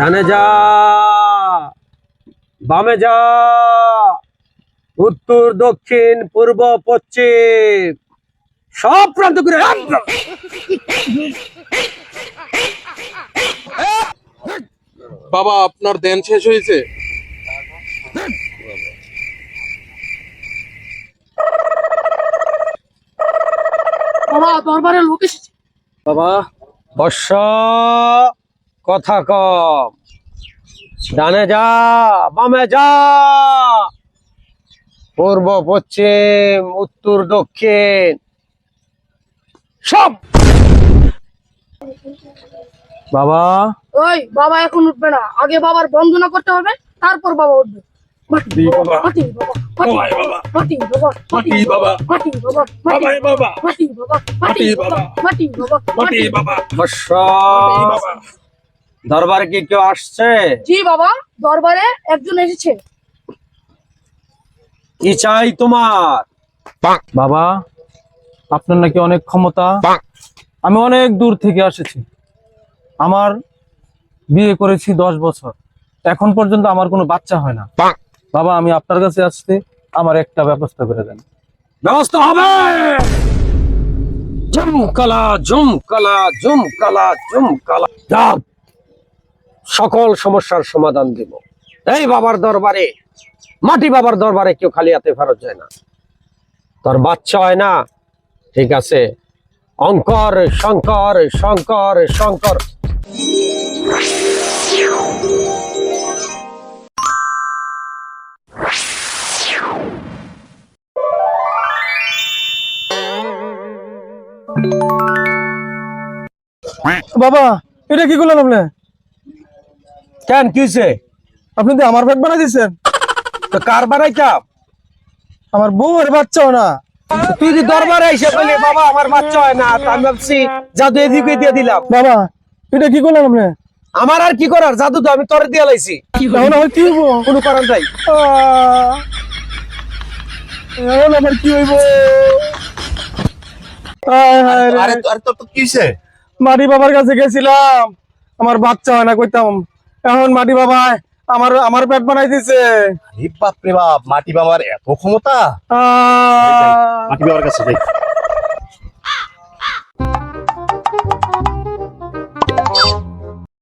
ডানে যা, বামে যা, উত্তর দক্ষিণ পূর্ব পশ্চিম সব প্রান্ত ঘুরে। বাবা আপনার ধ্যান শেষ হয়েছে? বাবা দরবারে লোক এসেছে। বাবা বর্ষ, কথা কম। ডানে যা, বামে যা, পূর্ব পশ্চিম উত্তর দক্ষিণ সব। বাবা ওই বাবা এখন উঠবে না, আগে বাবার বন্দনা করতে হবে, তারপর বাবা উঠবে। মাটি বাবা, মাটি বাবা, মাটি বাবা, মাটি বাবা, মাটি বাবা, মাটি বাবা, মাটি বাবা, মাটি বাবা, মাটি বাবা, মাটি বাবা। বর্ষ, দরবারে কি কেউ আসছে? জি বাবা, দরবারে একজন এসেছে। কি চাই তোমার? বাবা আপনার নাকি অনেক ক্ষমতা। আমি অনেক দূর থেকে এসেছি। আমার বিয়ে করেছি 10 বছর, এখন পর্যন্ত আমার কোনো বাচ্চা হয় না। বাবা আমি আপনার কাছে আসতে আমার একটা ব্যবস্থা করে দেন। ব্যবস্থা হবে। জমকালা জমকালা জমকালা জমকালা, যাও, সকল সমস্যার সমাধান দিব। এই বাবার দরবারে, মাটি বাবার দরবারে কেউ খালি হাতে ফেরত যায় না। তোর বাচ্চা হয় না, ঠিক আছে, অঙ্কর শঙ্কর শঙ্কর শঙ্কর। বাবা এটা কি করলেন আপনি? কেন কিছে? আপনি তো আমার পেট বানাই দিচ্ছেন। তো কার বানাইতাম? আমার বউয়ের বাচ্চাও না। তুই যদি দরবারে এসে বলি বাবা আমার বাচ্চা হয় না, তা আমি ভাবছি জাদু এদিকে দিয়ে দিলাম। বাবা এটা কি করলেন আপনি? আমার আর কি করার, জাদু তো আমি তোরে দিয়ে লাইছি। এখন আমার কি হইব? কোনো কারণ নাই। এখন আমার কি হইব? হায় হায় রে। আরে আরে তোর তো কি হইছে? মাটি বাবার কাছে গেছিলাম, আমার বাচ্চা হয় না কইতাম। এখন মাটি বাবা আমার আমার পেট বানাই দিছে। আরে বাপ রে বাপ, মাটি বাবার এত ক্ষমতা! আহ মাটি বাবার কাছে যাই।